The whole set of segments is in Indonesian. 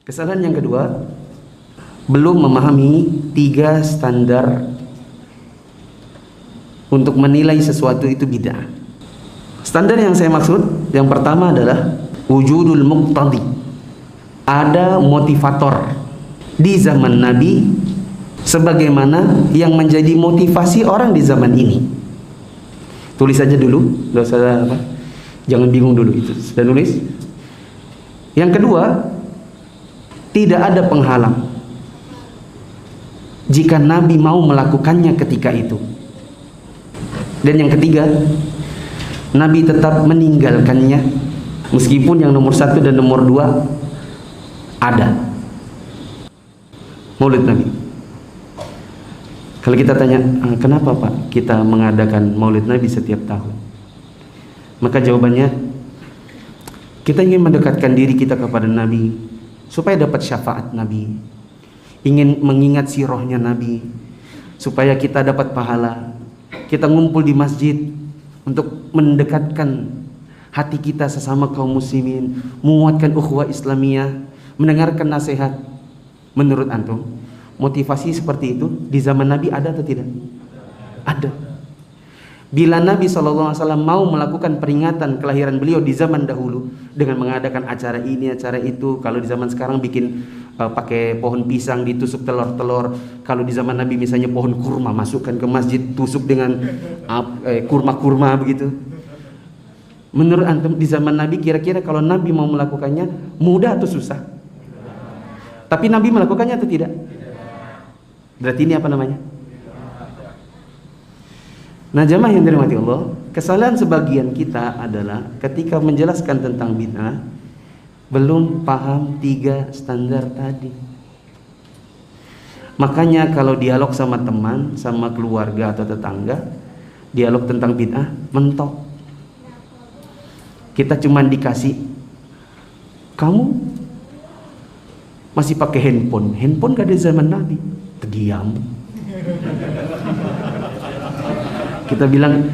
Kesalahan yang kedua, belum memahami 3 standar untuk menilai sesuatu itu bid'ah. Standar yang saya maksud, yang pertama adalah wujudul muqtadi. Ada motivator di zaman Nabi sebagaimana yang menjadi motivasi orang di zaman ini. Tulis saja dulu, enggak usah apa. Jangan bingung dulu, itu sudah nulis. Yang kedua, tidak ada penghalang jika Nabi mau melakukannya ketika itu. Dan yang ketiga, Nabi tetap meninggalkannya meskipun yang nomor 1 dan nomor 2 ada. Maulid Nabi. Kalau kita tanya, kenapa Pak kita mengadakan Maulid Nabi setiap tahun? Maka jawabannya, kita ingin mendekatkan diri kita kepada Nabi supaya dapat syafaat Nabi, ingin mengingat sirahnya Nabi supaya kita dapat pahala. Kita ngumpul di masjid untuk mendekatkan hati kita sesama kaum muslimin, menguatkan ukhuwah Islamiyah, mendengarkan nasihat. Menurut antum, motivasi seperti itu di zaman Nabi ada atau tidak? Ada. Bila Nabi SAW mau melakukan peringatan kelahiran beliau di zaman dahulu dengan mengadakan acara ini, acara itu, kalau di zaman sekarang bikin pakai pohon pisang ditusuk telur-telur, kalau di zaman Nabi misalnya pohon kurma masukkan ke masjid, tusuk dengan kurma-kurma begitu. Menurut antum di zaman Nabi kira-kira kalau Nabi mau melakukannya mudah atau susah? Tapi Nabi melakukannya atau tidak? Berarti ini apa namanya? Nah, jamaah yang dirahmati Allah, kesalahan sebagian kita adalah ketika menjelaskan tentang bid'ah belum paham 3 standar tadi. Makanya kalau dialog sama teman, sama keluarga atau tetangga, dialog tentang bid'ah mentok. Kita cuma dikasih, kamu masih pakai handphone gak ada zaman Nabi. Terdiam. Kita bilang,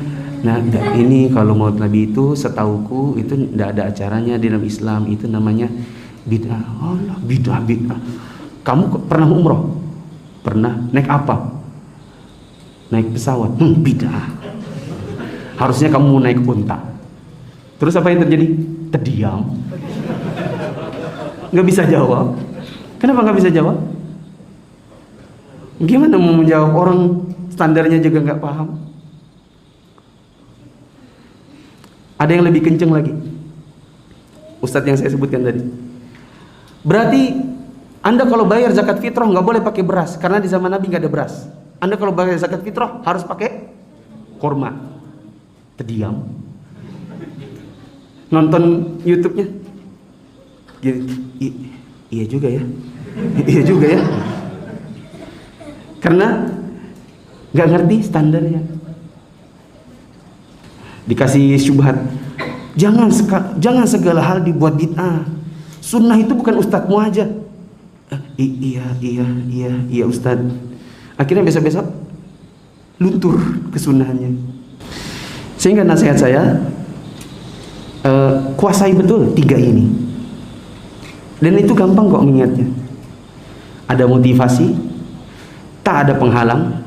nah ini kalau Maulid Nabi itu setauku itu tidak ada acaranya di dalam Islam, itu namanya bid'ah. Allah, bid'ah. Kamu pernah umroh? Pernah. Naik apa? Naik pesawat. Bid'ah. Harusnya kamu naik unta. Terus apa yang terjadi? Terdiam. Nggak bisa jawab. Kenapa nggak bisa jawab? Gimana mau menjawab orang standarnya juga nggak paham? Ada yang lebih kenceng lagi, Ustadz yang saya sebutkan tadi. Berarti Anda kalau bayar zakat fitrah nggak boleh pakai beras, karena di zaman Nabi nggak ada beras. Anda kalau bayar zakat fitrah harus pakai kurma. Terdiam. Nonton YouTube-nya. Iya juga ya. Iya juga ya. Karena nggak ngerti standarnya. Dikasih syubhat, jangan segala hal dibuat bid'ah. Sunnah itu bukan ustadzmu aja. Iya ustadz. Akhirnya besok-besok luntur kesunahannya. Sehingga nasihat saya, kuasai betul 3 ini. Dan itu gampang kok mengingatnya. Ada motivasi, tak ada penghalang,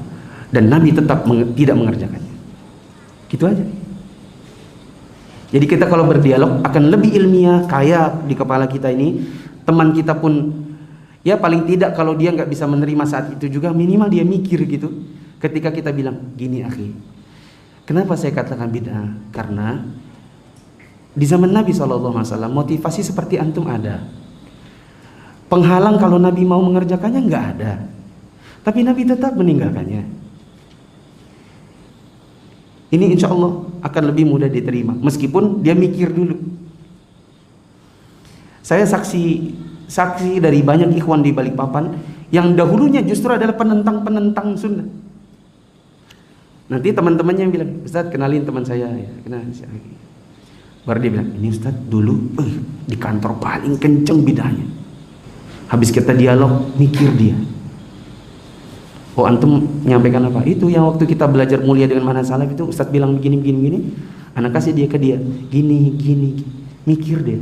dan Nabi tetap tidak mengerjakannya. Gitu aja. Jadi kita kalau berdialog akan lebih ilmiah, kaya di kepala kita ini. Teman kita pun, ya paling tidak kalau dia nggak bisa menerima saat itu juga, minimal dia mikir gitu. Ketika kita bilang, gini akhi, kenapa saya katakan bid'ah? Karena di zaman Nabi SAW motivasi seperti antum ada. Penghalang kalau Nabi mau mengerjakannya nggak ada. Tapi Nabi tetap meninggalkannya. Ini insya Allah akan lebih mudah diterima, meskipun dia mikir dulu. Saya saksi dari banyak ikhwan di Balikpapan yang dahulunya justru adalah penentang sunnah. Nanti teman-temannya yang bilang, Ustadz kenalin teman saya, ya, kenalin siapa? Baru dia bilang, ini Ustadz dulu di kantor paling kenceng bid'ahnya. Habis kita dialog, mikir dia. Oh antum menyampaikan apa? Itu yang waktu kita belajar mulia dengan manhaj salaf itu Ustadz bilang begini. Anak kasih dia ke dia. Gini. Mikir dia.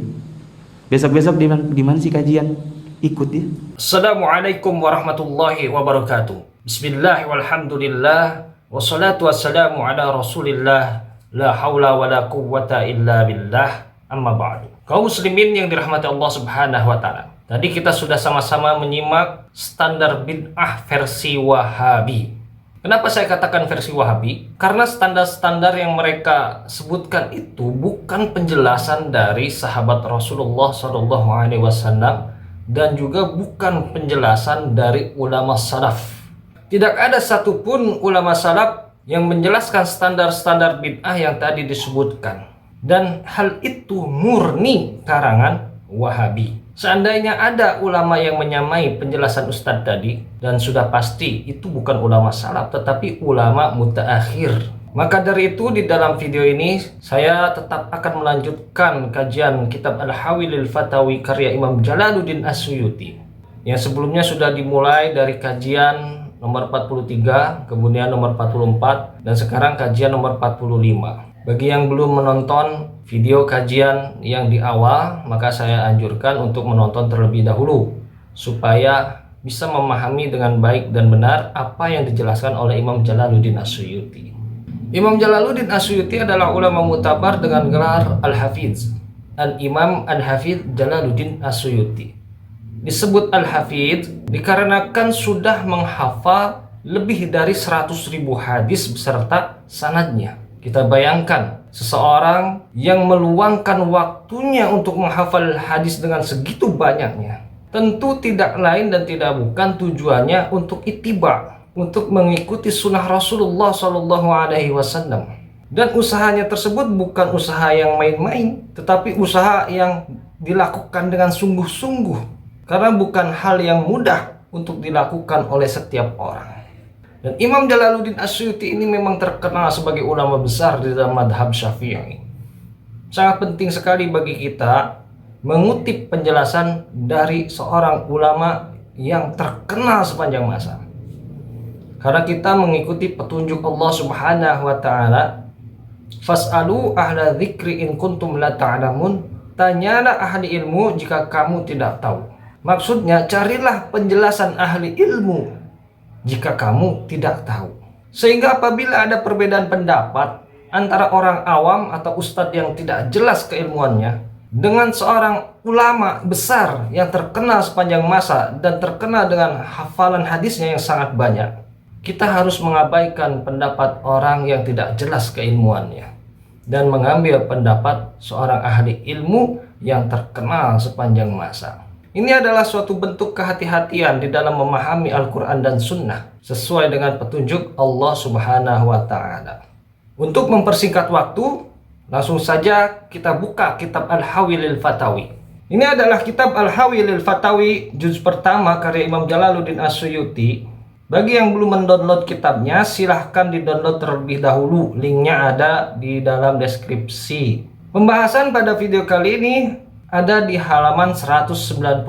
Besok-besok dia bilang, di mana sih kajian? ikut dia. Assalamualaikum warahmatullahi wabarakatuh. Bismillah walhamdulillah wassalatu wassalamu ala rasulillah la haula wala quwwata illa billah amma ba'du. Kaum muslimin yang dirahmati Allah subhanahu wa ta'ala, tadi kita sudah sama-sama menyimak standar bid'ah versi Wahabi. Kenapa saya katakan versi Wahabi? Karena standar-standar yang mereka sebutkan itu bukan penjelasan dari sahabat Rasulullah SAW dan juga bukan penjelasan dari ulama salaf. Tidak ada satupun ulama salaf yang menjelaskan standar-standar bid'ah yang tadi disebutkan. Dan hal itu murni karangan Wahabi. Seandainya ada ulama yang menyamai penjelasan Ustadz tadi, dan sudah pasti itu bukan ulama salaf tetapi ulama mutaakhir. Maka dari itu di dalam video ini saya tetap akan melanjutkan kajian kitab Al-Hawi lil Fatawi karya Imam Jalaluddin As-Suyuti, yang sebelumnya sudah dimulai dari kajian nomor 43, kemudian nomor 44, dan sekarang kajian nomor 45. Bagi yang belum menonton video kajian yang di awal, maka saya anjurkan untuk menonton terlebih dahulu supaya bisa memahami dengan baik dan benar apa yang dijelaskan oleh Imam Jalaluddin As-Suyuti. Imam Jalaluddin As-Suyuti adalah ulama mutabar dengan gelar Al-Hafiz, Al-Imam Al-Hafiz Jalaluddin As-Suyuti. Disebut Al-Hafiz dikarenakan sudah menghafal lebih dari 100.000 hadis beserta sanadnya. Kita bayangkan seseorang yang meluangkan waktunya untuk menghafal hadis dengan segitu banyaknya. Tentu tidak lain dan tidak bukan tujuannya untuk ittiba, untuk mengikuti sunnah Rasulullah SAW. Dan usahanya tersebut bukan usaha yang main-main, tetapi usaha yang dilakukan dengan sungguh-sungguh. Karena bukan hal yang mudah untuk dilakukan oleh setiap orang. Dan Imam Jalaluddin As-Suyuti ini memang terkenal sebagai ulama besar di dalam madhab Syafi'i. Sangat penting sekali bagi kita mengutip penjelasan dari seorang ulama yang terkenal sepanjang masa. Karena kita mengikuti petunjuk Allah Subhanahu wa taala, fas'alu ahla dzikri in kuntum la ta'lamun, tanyalah ahli ilmu jika kamu tidak tahu. Maksudnya carilah penjelasan ahli ilmu jika kamu tidak tahu. Sehingga apabila ada perbedaan pendapat antara orang awam atau ustadz yang tidak jelas keilmuannya dengan seorang ulama besar yang terkenal sepanjang masa dan terkenal dengan hafalan hadisnya yang sangat banyak, kita harus mengabaikan pendapat orang yang tidak jelas keilmuannya dan mengambil pendapat seorang ahli ilmu yang terkenal sepanjang masa. Ini adalah suatu bentuk kehati-hatian di dalam memahami Al-Quran dan Sunnah sesuai dengan petunjuk Allah Subhanahu wa ta'ala. Untuk mempersingkat waktu, langsung saja kita buka kitab Al-Hawi lil Fatawi. Ini adalah kitab Al-Hawi lil Fatawi juz pertama karya Imam Jalaluddin As-Suyuti. Bagi yang belum mendownload kitabnya, silahkan di-download terlebih dahulu. Linknya ada di dalam deskripsi. Pembahasan pada video kali ini ada di halaman 192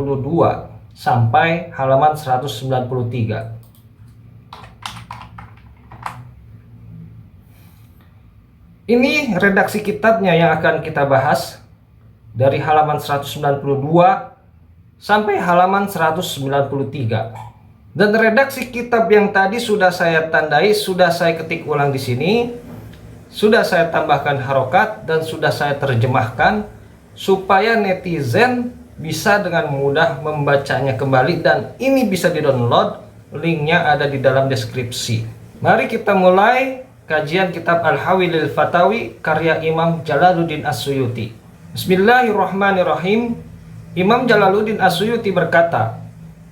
sampai halaman 193. Ini redaksi kitabnya yang akan kita bahas dari halaman 192 sampai halaman 193. Dan redaksi kitab yang tadi sudah saya tandai, sudah saya ketik ulang di sini, sudah saya tambahkan harokat dan sudah saya terjemahkan supaya netizen bisa dengan mudah membacanya kembali, dan ini bisa di-download. Linknya ada di dalam deskripsi. Mari kita mulai kajian kitab Al-Hawi lil Fatawi karya Imam Jalaluddin As-Suyuti. Bismillahirrahmanirrahim. Imam Jalaluddin As-Suyuti berkata,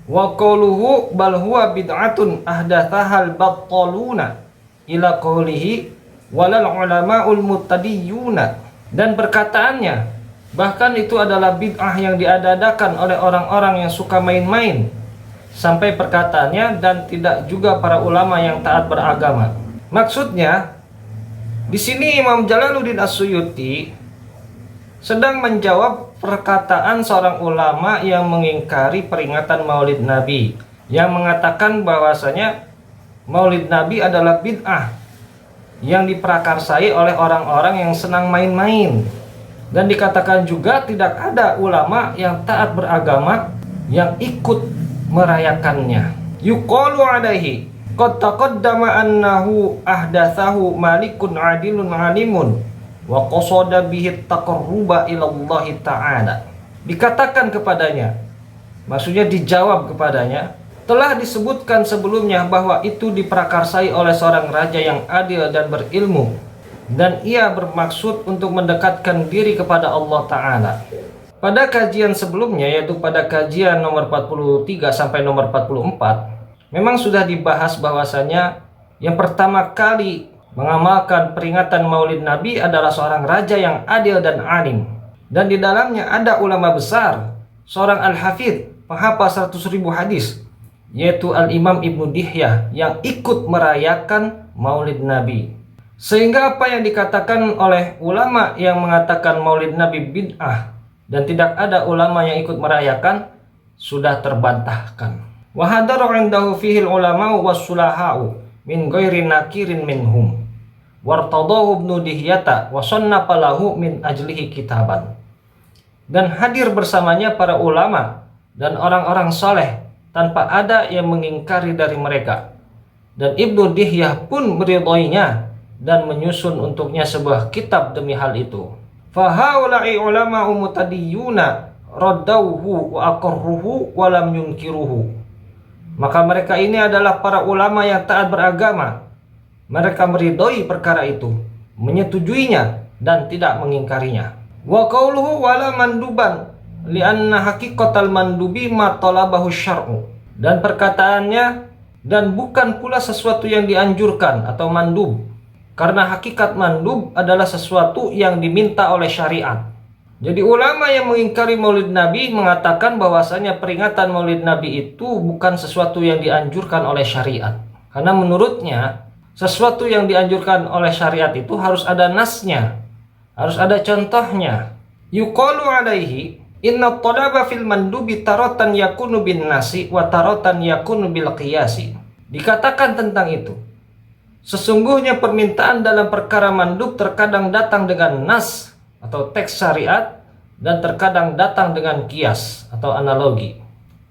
wa qawluhu bal huwa bid'atun ahdathahal battaluna ila qawlihi walal ulama'ul muttadiyuna. Dan perkataannya, bahkan itu adalah bid'ah yang diadakan oleh orang-orang yang suka main-main, sampai perkataannya, dan tidak juga para ulama yang taat beragama. Maksudnya, di sini Imam Jalaluddin As-Suyuti sedang menjawab perkataan seorang ulama yang mengingkari peringatan Maulid Nabi, yang mengatakan bahwasanya Maulid Nabi adalah bid'ah yang diprakarsai oleh orang-orang yang senang main-main. Dan dikatakan juga tidak ada ulama yang taat beragama yang ikut merayakannya. Yuqalu alaihi qad taqaddama annahu ahdathahu malikun adilun alimun wa qasada bihi taqarruba ila Allah Ta'ala. Dikatakan kepadanya, maksudnya dijawab kepadanya, telah disebutkan sebelumnya bahwa itu diprakarsai oleh seorang raja yang adil dan berilmu, dan ia bermaksud untuk mendekatkan diri kepada Allah Ta'ala. Pada kajian sebelumnya, yaitu pada kajian nomor 43 sampai nomor 44, memang sudah dibahas bahwasanya yang pertama kali mengamalkan peringatan Maulid Nabi adalah seorang raja yang adil dan alim, dan di dalamnya ada ulama besar, seorang al-hafidh, penghafal 100.000 hadis, yaitu Al-Imam Ibnu Dihyah, yang ikut merayakan Maulid Nabi. Sehingga apa yang dikatakan oleh ulama yang mengatakan Maulid Nabi bid'ah dan tidak ada ulama yang ikut merayakan sudah terbantahkan. Wa hadaru 'indahu fihi al-ulama was-sulaha'u min ghairi nakirin minhum. Wartadahu Ibnu Dihyata wa sannafa lahu min ajlihi kitaban. Dan hadir bersamanya para ulama dan orang-orang soleh tanpa ada yang mengingkari dari mereka. Dan Ibnu Dihyah pun meridhoinya dan menyusun untuknya sebuah kitab demi hal itu. Fahaula'i ulama'u mutadiyuna raddauhu wa aqarruhu wa lam yunkiruhu. Maka mereka ini adalah para ulama yang taat beragama. Mereka meridhoi perkara itu, menyetujuinya dan tidak mengingkarinya. Wa qauluhu wala manduban lianna haqiqatal mandubi ma talabahu syar'u. Dan perkataannya, dan bukan pula sesuatu yang dianjurkan atau mandub, karena hakikat mandub adalah sesuatu yang diminta oleh syariat. Jadi ulama yang mengingkari Maulid Nabi mengatakan bahwasanya peringatan Maulid Nabi itu bukan sesuatu yang dianjurkan oleh syariat, karena menurutnya sesuatu yang dianjurkan oleh syariat itu harus ada nasnya, harus ada contohnya. Yuqalu alaihi inna talaba fil mandubi taratan yakunu bin nasi wa taratan yakunu bil qiyasi. Dikatakan tentang itu, sesungguhnya permintaan dalam perkara mandub terkadang datang dengan nas atau teks syariat dan terkadang datang dengan kias atau analogi.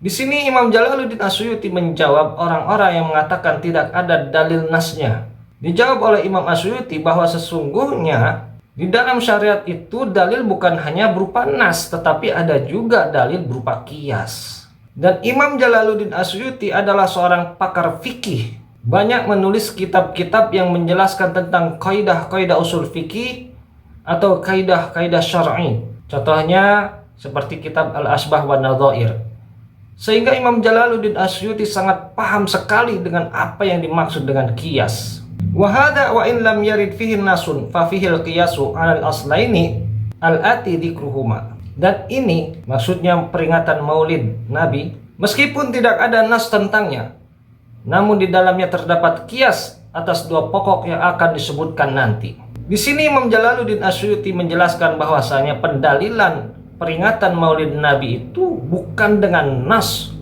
Di sini Imam Jalaluddin As-Suyuti menjawab orang-orang yang mengatakan tidak ada dalil nasnya. Dijawab oleh Imam As-Suyuti bahwa sesungguhnya di dalam syariat itu dalil bukan hanya berupa nas, tetapi ada juga dalil berupa kias. Dan Imam Jalaluddin As-Suyuti adalah seorang pakar fikih. Banyak menulis kitab-kitab yang menjelaskan tentang kaidah-kaidah usul fikih atau kaidah-kaidah syar'i. Contohnya seperti kitab Al-Asbah wa Nadhair. Sehingga Imam Jalaluddin As-Suyuti sangat paham sekali dengan apa yang dimaksud dengan kias. Wahada wa in lam yarid fihi nasun fa fihi al-qiyasu 'ala al-aslaini al-ati dzikruhuma. Dan ini maksudnya peringatan Maulid Nabi, meskipun tidak ada nas tentangnya, namun di dalamnya terdapat kias atas dua pokok yang akan disebutkan nanti. Di sini Imam Jalaluddin As-Suyuti menjelaskan bahwasanya pendalilan peringatan Maulid Nabi itu bukan dengan nas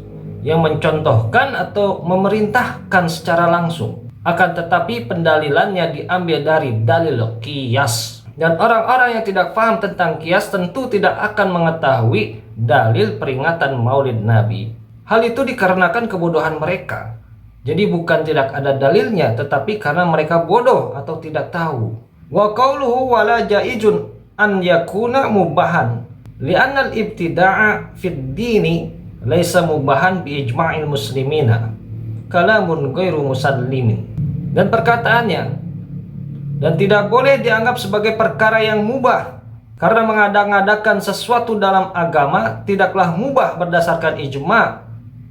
yang mencontohkan atau memerintahkan secara langsung, akan tetapi pendalilannya diambil dari dalil qiyas. Dan orang-orang yang tidak paham tentang qiyas tentu tidak akan mengetahui dalil peringatan Maulid Nabi. Hal itu dikarenakan kebodohan mereka. Jadi bukan tidak ada dalilnya, tetapi karena mereka bodoh atau tidak tahu. Wa qauluhu wala jaizun an yakuna mubahan li'anna al-ibtida'a fid dini laisa mubahan bi ijma'il muslimina. Kalamun ghairu musallimin. Dan perkataannya, dan tidak boleh dianggap sebagai perkara yang mubah, karena mengada-ngadakan sesuatu dalam agama tidaklah mubah berdasarkan ijma',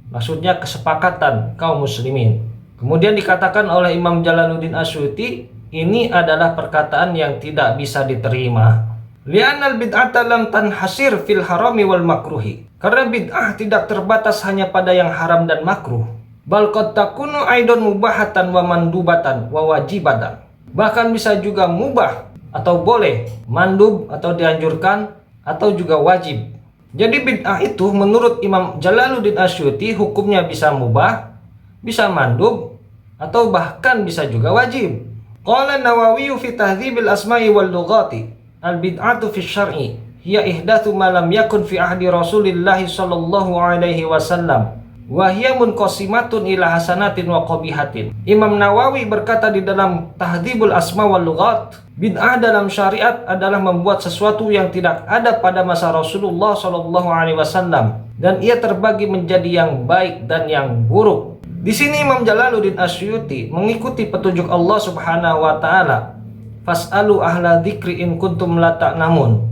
maksudnya kesepakatan kaum muslimin. Kemudian dikatakan oleh Imam Jalaluddin As-Suyuti, ini adalah perkataan yang tidak bisa diterima. Li'annal bid'ata lam tanhasir fil harami wal makruhi. Karena bid'ah tidak terbatas hanya pada yang haram dan makruh. Bal qad takunu aidon mubahatan wa mandubatan wa wajibatan. Bahkan bisa juga mubah atau boleh, mandub atau dianjurkan, atau juga wajib. Jadi bid'ah itu menurut Imam Jalaluddin As-Suyuti hukumnya bisa mubah, bisa mandub, atau bahkan bisa juga wajib. Qala Nawawi fi Tahdzibil Asma'i wal Lughati, al bid'atu fi syar'i hiya ihdatsu ma lam yakun fi ahdi Rasulillah sallallahu alaihi wasallam wa hiya munqasimatun ila hasanatin wa qabihatin. Imam Nawawi berkata di dalam Tahdhibul Asma wal Lughat, bid'ah dalam syariat adalah membuat sesuatu yang tidak ada pada masa Rasulullah sallallahu alaihi wasallam, dan ia terbagi menjadi yang baik dan yang buruk. Di sini Imam Jalaluddin Asyuyuti mengikuti petunjuk Allah Subhanahu wa taala, fas'alu ahla dzikri in kuntum la ta'lamun.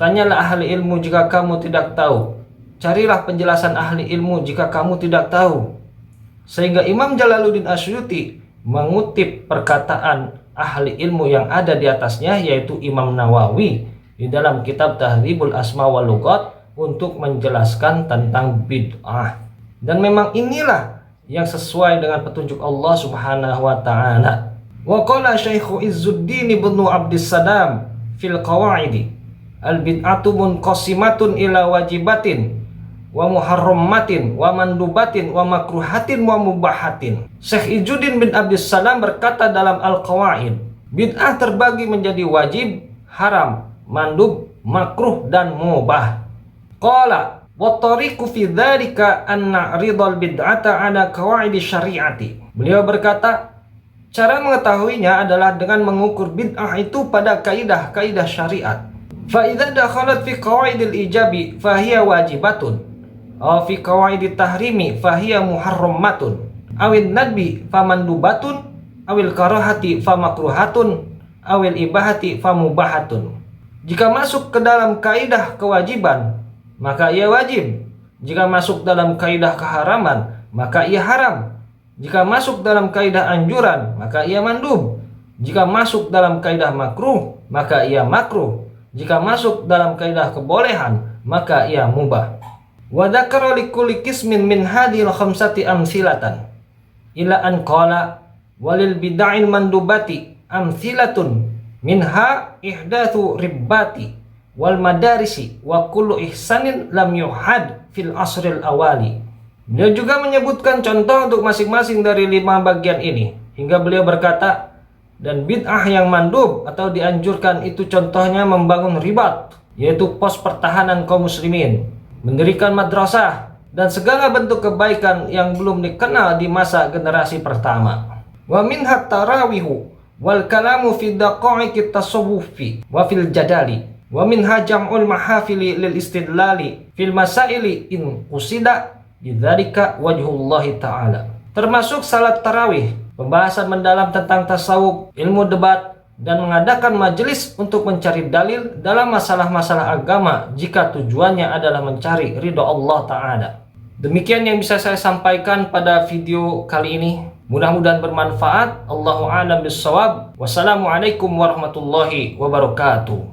Tanyalah ahli ilmu jika kamu tidak tahu. Carilah penjelasan ahli ilmu jika kamu tidak tahu. Sehingga Imam Jalaluddin Asyuyuti mengutip perkataan ahli ilmu yang ada di atasnya, yaitu Imam Nawawi di dalam kitab Tahdhibul Asma wal Lughat untuk menjelaskan tentang bid'ah. Dan memang inilah yang sesuai dengan petunjuk Allah Subhanahu wa taala. Wa qala Syekh Izzuddin ibnu Abdissalam fil qawaidi, al bid'atu munqasimatun ila wajibatin wa muharramatin wa mandubatin wa makruhatin wa mubahatin. Syekh Izzuddin bin Abdissalam berkata dalam Al-Qawaid, bid'ah terbagi menjadi wajib, haram, mandub, makruh dan mubah. Qala wa tariqu fi dzalika an na'ridal bid'ata ala qawaidi syari'ati. Beliau berkata, cara mengetahuinya adalah dengan mengukur bid'ah itu pada kaidah-kaidah syariat. Fa idza dakhalat fi qawaidil ijabi fa hiya wajibatun, aw fi qawaidit tahrimi fa hiya muharramatun, awil nadbi fa mandubatun, awil karahati fa makruhatun, awil ibahati fa mubahatun. Jika masuk ke dalam kaidah kewajiban, maka ia wajib. Jika masuk dalam kaidah keharaman, maka ia haram. Jika masuk dalam kaidah anjuran, maka ia mandub. Jika masuk dalam kaidah makruh, maka ia makruh. Jika masuk dalam kaidah kebolehan, maka ia mubah. Wa dzakara likulli qismin min hadhil khamsati amsilatan ila an qala walil bid'ain mandubati amsilatun minha ihdatsu ribbati wal madarisi wa kullu ihsanin lam yuhad fil asril awali. Beliau juga menyebutkan contoh untuk masing-masing dari 5 bagian ini, hingga beliau berkata, dan bid'ah yang mandub atau dianjurkan itu contohnya membangun ribat, yaitu pos pertahanan kaum muslimin, mendirikan madrasah, dan segala bentuk kebaikan yang belum dikenal di masa generasi pertama. Wa minha tarawihu wal kalamu fi daqa'iqit tasawufi wa fil jadali wa minha jam'ul mahafili lil istidlali fil masaili in usida bidzalika wajhullahi ta'ala. Termasuk salat tarawih, pembahasan mendalam tentang tasawuf, ilmu debat, dan mengadakan majelis untuk mencari dalil dalam masalah-masalah agama jika tujuannya adalah mencari ridho Allah Ta'ala. Demikian yang bisa saya sampaikan pada video kali ini. Mudah-mudahan bermanfaat. Allahu a'lam bishawab. Wassalamualaikum warahmatullahi wabarakatuh.